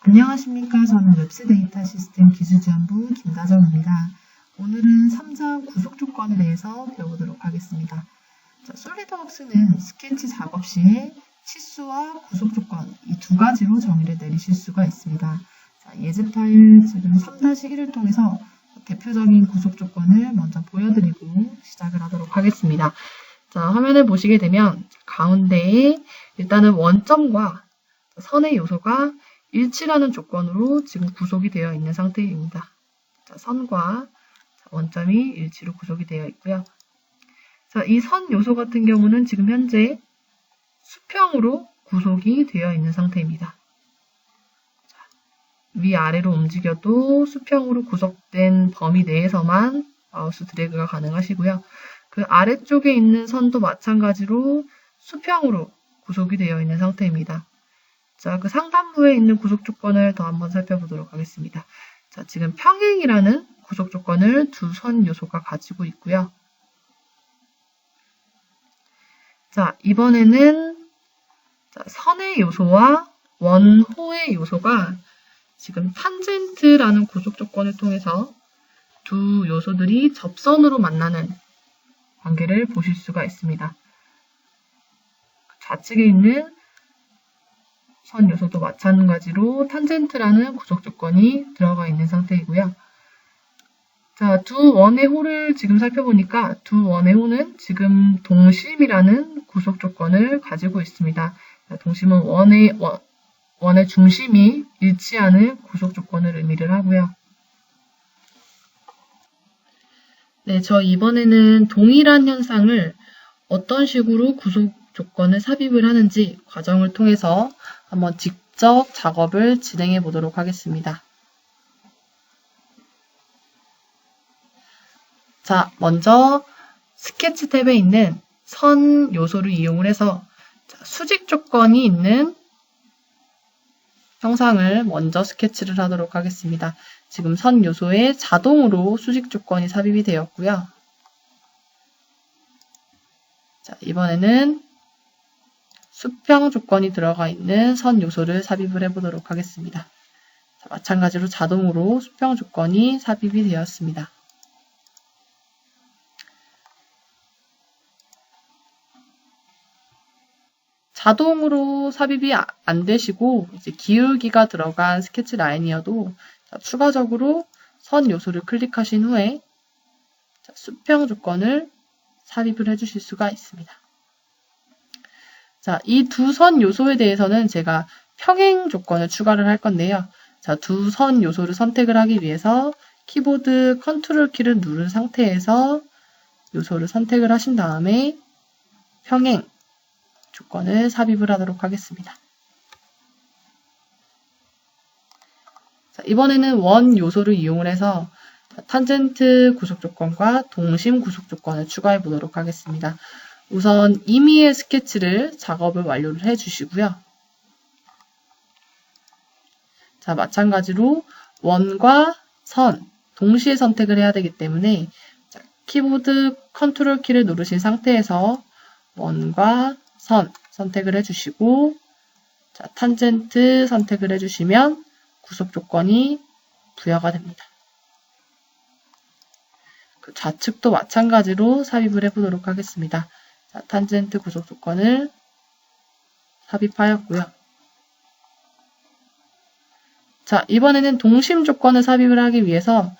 안녕하십니까. 저는 웹스 데이터 시스템 기술지원부 김다정입니다. 오늘은 3장 구속 조건에 대해서 배워보도록 하겠습니다. 자, 솔리드웍스는 스케치 작업 시에 치수와 구속 조건 이 두 가지로 정의를 내리실 수가 있습니다. 자, 예제 파일 지금 3-1을 통해서 대표적인 구속 조건을 먼저 보여드리고 시작을 하도록 하겠습니다. 자, 화면을 보시게 되면 가운데에 일단은 원점과 선의 요소가 일치라는 조건으로 지금 구속이 되어 있는 상태입니다. 자, 선과 원점이 일치로 구속이 되어 있고요. 자, 이 선 요소 같은 경우는 지금 현재 수평으로 구속이 되어 있는 상태입니다. 자, 위아래로 움직여도 수평으로 구속된 범위 내에서만 마우스 드래그가 가능하시고요. 그 아래쪽에 있는 선도 마찬가지로 수평으로 구속이 되어 있는 상태입니다. 자, 그 상단부에 있는 구속 조건을 더 한번 살펴보도록 하겠습니다. 자, 지금 평행이라는 구속 조건을 두 선 요소가 가지고 있고요. 자, 이번에는 선의 요소와 원호의 요소가 지금 탄젠트라는 구속 조건을 통해서 두 요소들이 접선으로 만나는 관계를 보실 수가 있습니다. 좌측에 있는 선 요소도 마찬가지로 탄젠트라는 구속 조건이 들어가 있는 상태이고요. 자, 두 원의 호를 지금 살펴보니까 두 원의 호는 지금 동심이라는 구속 조건을 가지고 있습니다. 자, 동심은 원의 중심이 일치하는 구속 조건을 의미를 하고요. 네, 저 이번에는 동일한 현상을 어떤 식으로 구속 조건을 삽입을 하는지 과정을 통해서 한번 직접 작업을 진행해 보도록 하겠습니다. 자, 먼저 스케치 탭에 있는 선 요소를 이용을 해서 수직 조건이 있는 형상을 먼저 스케치를 하도록 하겠습니다. 지금 선 요소에 자동으로 수직 조건이 삽입이 되었고요. 자, 이번에는 수평 조건이 들어가 있는 선 요소를 삽입을 해보도록 하겠습니다. 자, 마찬가지로 자동으로 수평 조건이 삽입이 되었습니다. 자동으로 삽입이 안 되시고 이제 기울기가 들어간 스케치 라인이어도 추가적으로 선 요소를 클릭하신 후에 수평 조건을 삽입을 해주실 수가 있습니다. 자, 이 두 선 요소에 대해서는 제가 평행 조건을 추가를 할 건데요. 자, 두 선 요소를 선택을 하기 위해서 키보드 컨트롤 키를 누른 상태에서 요소를 선택을 하신 다음에 평행 조건을 삽입을 하도록 하겠습니다. 자, 이번에는 원 요소를 이용을 해서 탄젠트 구속 조건과 동심 구속 조건을 추가해 보도록 하겠습니다. 우선 임의의 스케치를 작업을 완료를 해주시고요. 자, 마찬가지로 원과 선 동시에 선택을 해야 되기 때문에 자, 키보드 컨트롤 키를 누르신 상태에서 원과 선 선택을 해주시고 자, 탄젠트 선택을 해주시면 구속 조건이 부여가 됩니다. 그 좌측도 마찬가지로 삽입을 해보도록 하겠습니다. 자, 탄젠트 구속 조건을 삽입하였고요. 자, 이번에는 동심 조건을 삽입을 하기 위해서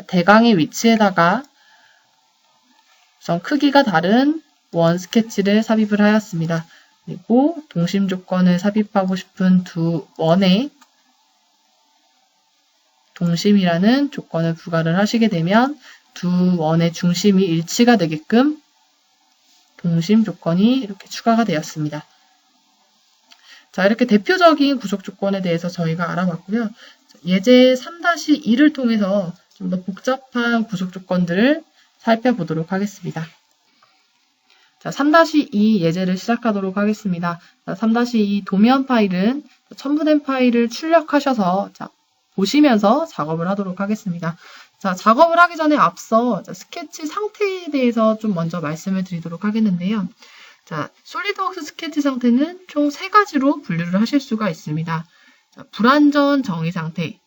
대강의 위치에다가 우선 크기가 다른 원 스케치를 삽입을 하였습니다. 그리고 동심 조건을 삽입하고 싶은 두 원에 동심이라는 조건을 부과를 하시게 되면 두 원의 중심이 일치가 되게끔 동심 조건이 이렇게 추가가 되었습니다. 자, 이렇게 대표적인 구속 조건에 대해서 저희가 알아봤고요. 예제 3-2를 통해서 좀 더 복잡한 구속 조건들을 살펴보도록 하겠습니다. 자, 3-2 예제를 시작하도록 하겠습니다. 자, 3-2 도면 파일은 첨부된 파일을 출력하셔서 보시면서 작업을 하도록 하겠습니다. 자, 작업을 하기 전에 앞서 스케치 상태에 대해서 좀 먼저 말씀을 드리도록 하겠는데요. 자, 솔리드웍스 스케치 상태는 총 3가지로 분류를 하실 수가 있습니다. 자, 불완전 정의 상태,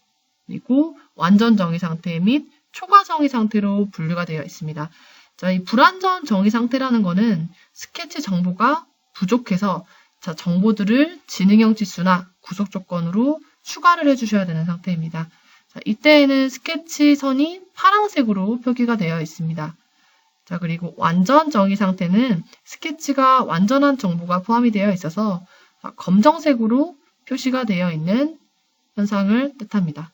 그리고 완전 정의 상태 및 초과 정의 상태로 분류가 되어 있습니다. 자, 이 불완전 정의 상태라는 거는 스케치 정보가 부족해서 자, 정보들을 지능형 지수나 구속 조건으로 추가를 해주셔야 되는 상태입니다. 자, 이때에는 스케치 선이 파란색으로 표기가 되어 있습니다. 자, 그리고 완전 정의 상태는 스케치가 완전한 정보가 포함이 되어 있어서 검정색으로 표시가 되어 있는 현상을 뜻합니다.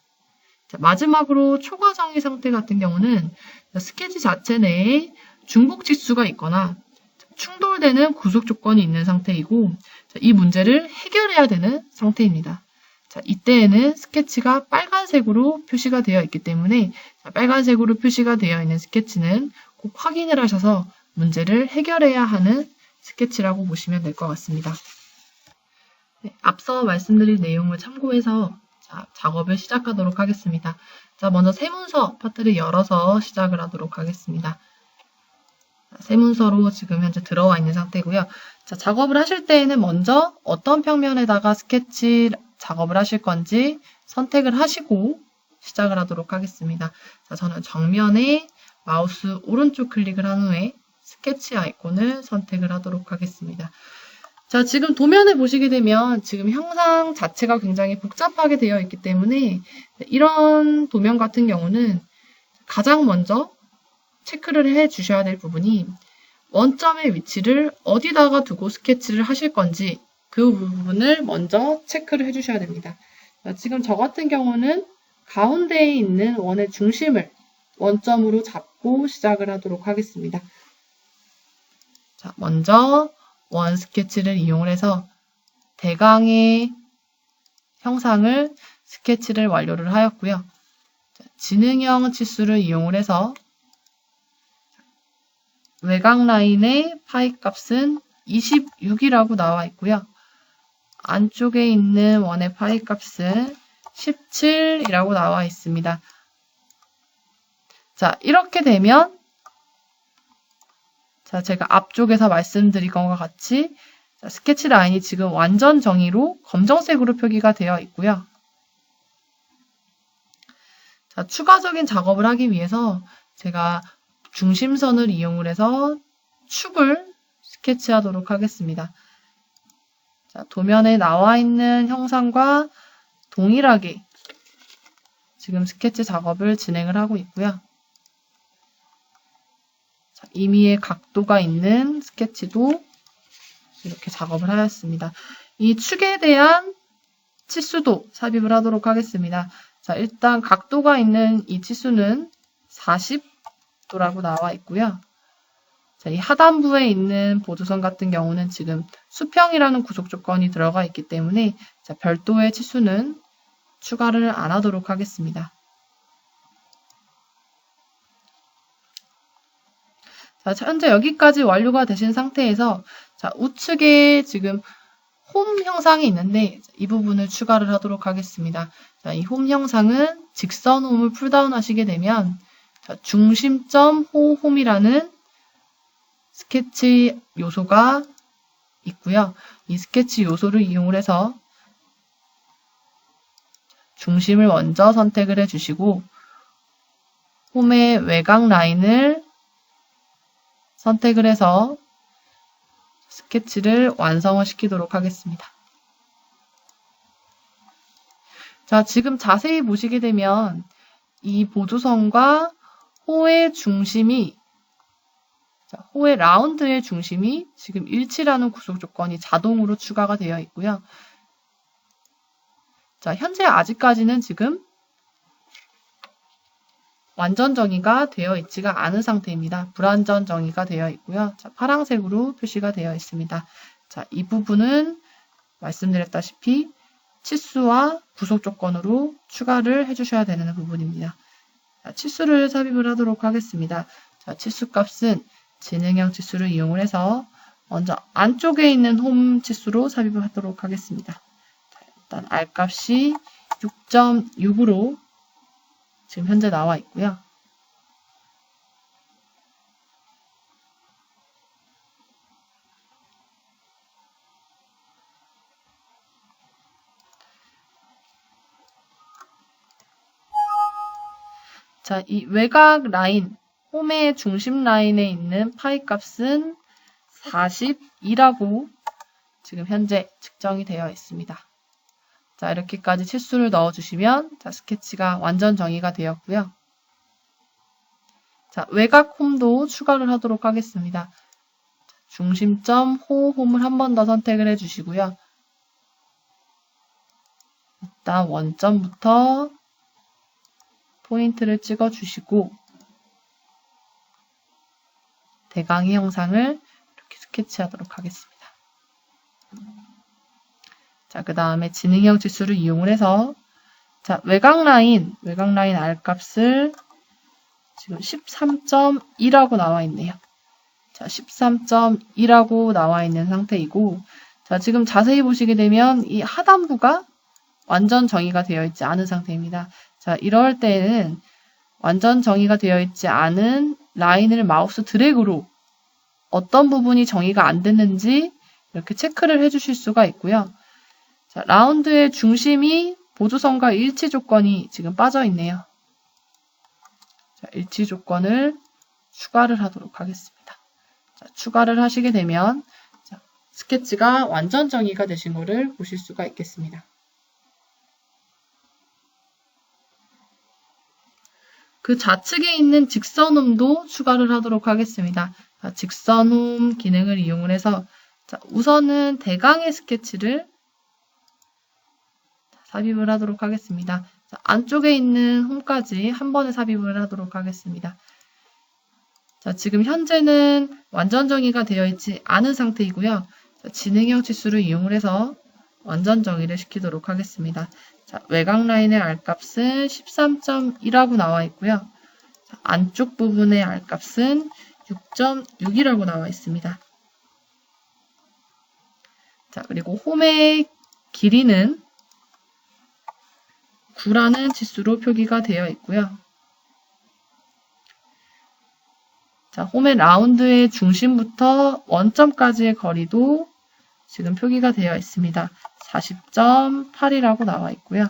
자, 마지막으로 초과 정의 상태 같은 경우는 스케치 자체 내에 중복 지수가 있거나 충돌되는 구속 조건이 있는 상태이고 이 문제를 해결해야 되는 상태입니다. 자, 이때에는 스케치가 빨간색으로 표시가 되어 있기 때문에 빨간색으로 표시가 되어 있는 스케치는 꼭 확인을 하셔서 문제를 해결해야 하는 스케치라고 보시면 될 것 같습니다. 네, 앞서 말씀드린 내용을 참고해서 자, 작업을 시작하도록 하겠습니다. 자, 먼저 세문서 파트를 열어서 시작을 하도록 하겠습니다. 세문서로 지금 현재 들어와 있는 상태고요. 자, 작업을 하실 때에는 먼저 어떤 평면에다가 스케치 작업을 하실 건지 선택을 하시고 시작을 하도록 하겠습니다. 자, 저는 정면에 마우스 오른쪽 클릭을 한 후에 스케치 아이콘을 선택을 하도록 하겠습니다. 자, 지금 도면을 보시게 되면 지금 형상 자체가 굉장히 복잡하게 되어 있기 때문에 이런 도면 같은 경우는 가장 먼저 체크를 해 주셔야 될 부분이 원점의 위치를 어디다가 두고 스케치를 하실 건지 그 부분을 먼저 체크를 해 주셔야 됩니다. 자, 지금 저 같은 경우는 가운데에 있는 원의 중심을 원점으로 잡고 시작을 하도록 하겠습니다. 자, 먼저 원 스케치를 이용을 해서 대강의 형상을 스케치를 완료를 하였고요. 자, 지능형 치수를 이용을 해서 외곽 라인의 파이 값은 26이라고 나와 있고요. 안쪽에 있는 원의 파이 값은 17이라고 나와 있습니다. 자, 이렇게 되면 자, 제가 앞쪽에서 말씀드린 것과 같이 자, 스케치 라인이 지금 완전 정의로 검정색으로 표기가 되어 있고요. 자, 추가적인 작업을 하기 위해서 제가 중심선을 이용을 해서 축을 스케치하도록 하겠습니다. 자, 도면에 나와 있는 형상과 동일하게 지금 스케치 작업을 진행을 하고 있고요. 자, 임의의 각도가 있는 스케치도 이렇게 작업을 하였습니다. 이 축에 대한 치수도 삽입을 하도록 하겠습니다. 자, 일단 각도가 있는 이 치수는 40도라고 나와 있고요. 자, 이 하단부에 있는 보조선 같은 경우는 지금 수평이라는 구속 조건이 들어가 있기 때문에 자, 별도의 치수는 추가를 안 하도록 하겠습니다. 자, 현재 여기까지 완료가 되신 상태에서 자, 우측에 지금 홈 형상이 있는데 이 부분을 추가를 하도록 하겠습니다. 자, 이 홈 형상은 직선 홈을 풀다운 하시게 되면 자, 중심점 홈이라는 스케치 요소가 있고요. 이 스케치 요소를 이용을 해서 중심을 먼저 선택을 해주시고 홈의 외곽 라인을 선택을 해서 스케치를 완성을 시키도록 하겠습니다. 자, 지금 자세히 보시게 되면 이 보조선과 호의 중심이 호의 라운드의 중심이 지금 일치라는 구속 조건이 자동으로 추가가 되어 있고요. 자, 현재 아직까지는 지금 완전 정의가 되어 있지가 않은 상태입니다. 불완전 정의가 되어 있고요. 자, 파란색으로 표시가 되어 있습니다. 자, 이 부분은 말씀드렸다시피 치수와 구속 조건으로 추가를 해주셔야 되는 부분입니다. 자, 치수를 삽입을 하도록 하겠습니다. 자, 치수 값은 지능형 치수를 이용을 해서 먼저 안쪽에 있는 홈 치수로 삽입을 하도록 하겠습니다. 자, 일단 R 값이 6.6으로 지금 현재 나와 있고요. 자, 이 외곽 라인, 홈의 중심 라인에 있는 파이 값은 42라고 지금 현재 측정이 되어 있습니다. 자, 이렇게까지 치수를 넣어주시면 자, 스케치가 완전 정의가 되었고요. 자, 외곽 홈도 추가를 하도록 하겠습니다. 중심점 홈을 한 번 더 선택을 해주시고요. 일단 원점부터 포인트를 찍어주시고 대강의 형상을 이렇게 스케치하도록 하겠습니다. 자, 그 다음에 지능형 지수를 이용을 해서 자, 외곽 라인 R 값을 지금 13.2라고 나와 있네요. 자, 13.2라고 나와 있는 상태이고 자, 지금 자세히 보시게 되면 이 하단부가 완전 정의가 되어 있지 않은 상태입니다. 자, 이럴 때는 완전 정의가 되어 있지 않은 라인을 마우스 드래그로 어떤 부분이 정의가 안 됐는지 이렇게 체크를 해주실 수가 있고요. 자, 라운드의 중심이 보조선과 일치 조건이 지금 빠져 있네요. 자, 일치 조건을 추가를 하도록 하겠습니다. 자, 추가를 하시게 되면 자, 스케치가 완전 정의가 되신 것을 보실 수가 있겠습니다. 그 좌측에 있는 직선홈도 추가를 하도록 하겠습니다. 자, 직선홈 기능을 이용을 해서 자, 우선은 대강의 스케치를 삽입을 하도록 하겠습니다. 자, 안쪽에 있는 홈까지 한 번에 삽입을 하도록 하겠습니다. 자, 지금 현재는 완전 정의가 되어 있지 않은 상태이고요. 자, 지능형 치수를 이용을 해서 완전 정의를 시키도록 하겠습니다. 자, 외곽 라인의 R 값은 13.1라고 나와 있고요. 자, 안쪽 부분의 R 값은 6.6이라고 나와 있습니다. 자, 그리고 홈의 길이는 9라는 지수로 표기가 되어 있고요. 자, 홈의 라운드의 중심부터 원점까지의 거리도 지금 표기가 되어 있습니다. 40.8이라고 나와 있고요.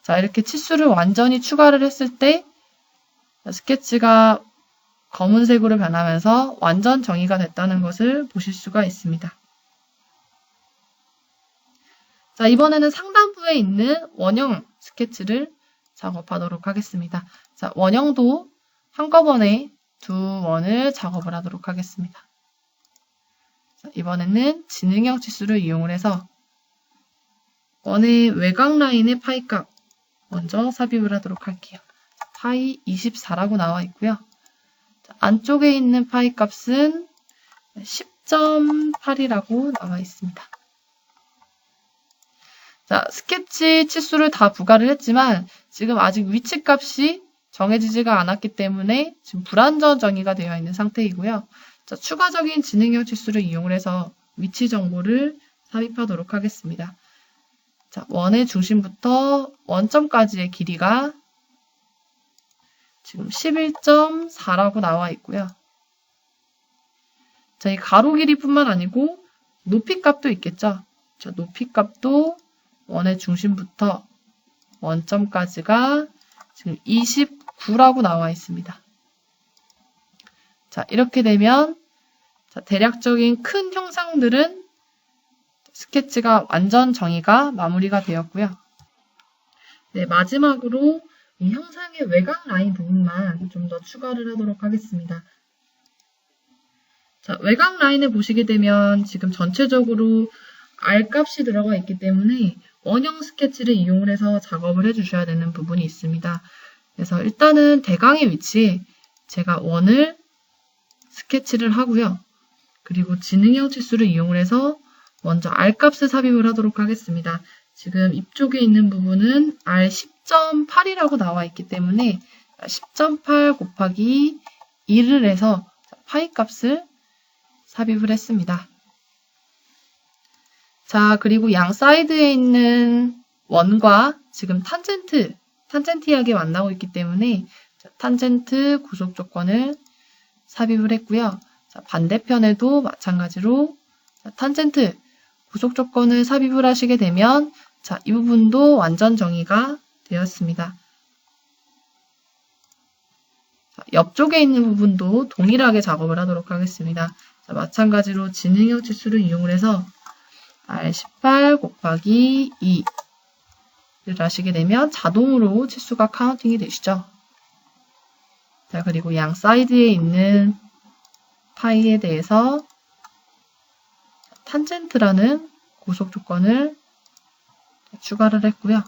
자, 이렇게 치수를 완전히 추가를 했을 때 스케치가 검은색으로 변하면서 완전 정의가 됐다는 것을 보실 수가 있습니다. 자, 이번에는 상단부에 있는 원형 스케치를 작업하도록 하겠습니다. 자, 원형도 한꺼번에 두 원을 작업을 하도록 하겠습니다. 자, 이번에는 지능형 치수를 이용을 해서 원의 외곽 라인의 파이 값 먼저 삽입을 하도록 할게요. 파이 24라고 나와 있고요. 자, 안쪽에 있는 파이 값은 10.8이라고 나와 있습니다. 자, 스케치 치수를 다 부과를 했지만 지금 아직 위치 값이 정해지지가 않았기 때문에 지금 불완전 정의가 되어 있는 상태이고요. 자, 추가적인 지능형 치수를 이용을 해서 위치 정보를 삽입하도록 하겠습니다. 자, 원의 중심부터 원점까지의 길이가 지금 11.4라고 나와 있고요. 자, 이 가로 길이뿐만 아니고 높이 값도 있겠죠. 자, 높이 값도 원의 중심부터 원점까지가 지금 29라고 나와 있습니다. 자, 이렇게 되면 자, 대략적인 큰 형상들은 스케치가 완전 정의가 마무리가 되었고요. 네, 마지막으로 이 형상의 외곽 라인 부분만 좀 더 추가를 하도록 하겠습니다. 자, 외곽 라인을 보시게 되면 지금 전체적으로 R 값이 들어가 있기 때문에 원형 스케치를 이용을 해서 작업을 해주셔야 되는 부분이 있습니다. 그래서 일단은 대강의 위치에 제가 원을 스케치를 하고요. 그리고 지능형 치수를 이용을 해서 먼저 R 값을 삽입을 하도록 하겠습니다. 지금 입쪽에 있는 부분은 R 10.8이라고 나와 있기 때문에 10.8 곱하기 2를 해서 파이 값을 삽입을 했습니다. 자, 그리고 양 사이드에 있는 원과 지금 탄젠티하게 만나고 있기 때문에 탄젠트 구속 조건을 삽입을 했고요. 자, 반대편에도 마찬가지로 탄젠트 구속 조건을 삽입을 하시게 되면 자, 이 부분도 완전 정의가 되었습니다. 옆쪽에 있는 부분도 동일하게 작업을 하도록 하겠습니다. 자, 마찬가지로 지능형 치수를 이용을 해서 R18 곱하기 2를 하시게 되면 자동으로 치수가 카운팅이 되시죠. 자, 그리고 양 사이드에 있는 파이에 대해서 탄젠트라는 고속 조건을 추가를 했고요.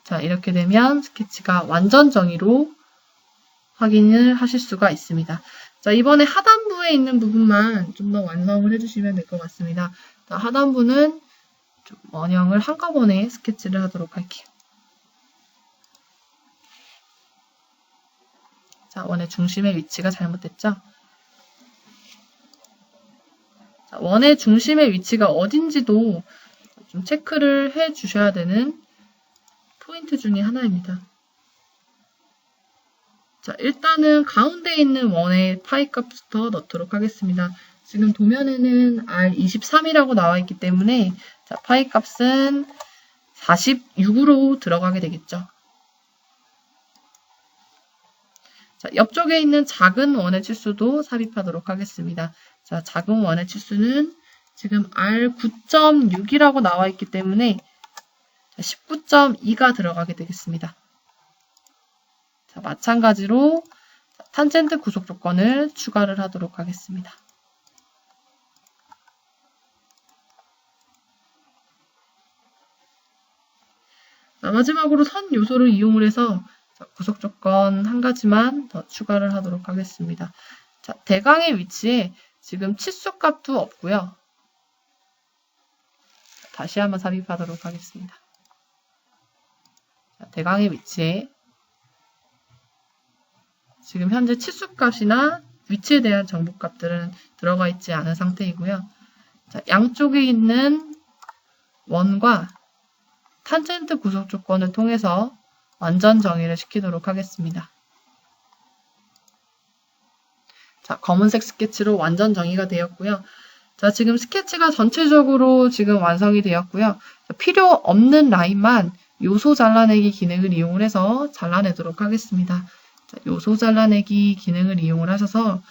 자, 이렇게 되면 스케치가 완전 정의로 확인을 하실 수가 있습니다. 자, 이번에 하단부에 있는 부분만 좀 더 완성을 해주시면 될 것 같습니다. 자, 하단부는 좀 원형을 한꺼번에 스케치를 하도록 할게요. 자, 원의 중심의 위치가 잘못됐죠? 자, 원의 중심의 위치가 어딘지도 좀 체크를 해 주셔야 되는 포인트 중에 하나입니다. 자, 일단은 가운데 있는 원의 파이 값부터 넣도록 하겠습니다. 지금 도면에는 R23이라고 나와 있기 때문에 자, 파이 값은 46으로 들어가게 되겠죠. 자, 옆쪽에 있는 작은 원의 치수도 삽입하도록 하겠습니다. 자, 작은 원의 치수는 지금 R9.6이라고 나와 있기 때문에 19.2가 들어가게 되겠습니다. 자, 마찬가지로 탄젠트 구속 조건을 추가를 하도록 하겠습니다. 자, 마지막으로 선 요소를 이용을 해서 구속 조건 한 가지만 더 추가를 하도록 하겠습니다. 자, 대강의 위치에 지금 치수 값도 없고요. 다시 한번 삽입하도록 하겠습니다. 자, 대강의 위치에 지금 현재 치수 값이나 위치에 대한 정보 값들은 들어가 있지 않은 상태이고요. 자, 양쪽에 있는 원과 탄젠트 구속 조건을 통해서 완전 정의를 시키도록 하겠습니다. 자, 검은색 스케치로 완전 정의가 되었고요. 자, 지금 스케치가 전체적으로 지금 완성이 되었고요. 필요 없는 라인만 요소 잘라내기 기능을 이용을 해서 잘라내도록 하겠습니다. 자, 요소 잘라내기 기능을 이용을 하셔서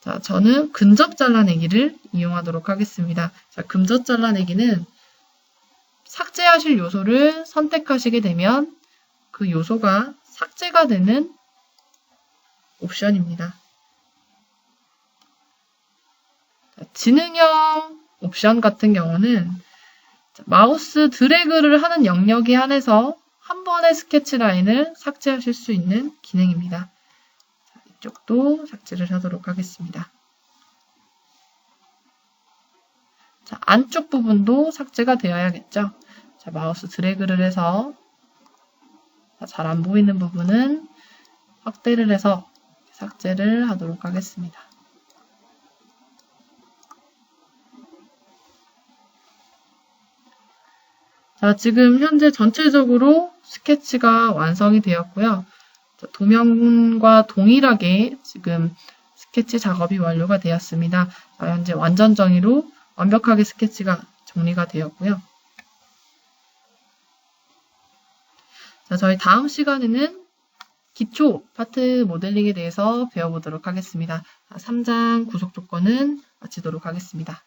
자, 저는 근접 잘라내기를 이용하도록 하겠습니다. 자, 근접 잘라내기는 삭제하실 요소를 선택하시게 되면 그 요소가 삭제가 되는 옵션입니다. 자, 지능형 옵션 같은 경우는 마우스 드래그를 하는 영역에 한해서 한 번의 스케치 라인을 삭제하실 수 있는 기능입니다. 자, 이쪽도 삭제를 하도록 하겠습니다. 자, 안쪽 부분도 삭제가 되어야겠죠. 자, 마우스 드래그를 해서 잘 안 보이는 부분은 확대를 해서 삭제를 하도록 하겠습니다. 자, 지금 현재 전체적으로 스케치가 완성이 되었고요. 자, 도면과 동일하게 지금 스케치 작업이 완료가 되었습니다. 자, 현재 완전 정의로 완벽하게 스케치가 정리가 되었고요. 자, 저희 다음 시간에는 기초 파트 모델링에 대해서 배워보도록 하겠습니다. 3장 구속 조건은 마치도록 하겠습니다.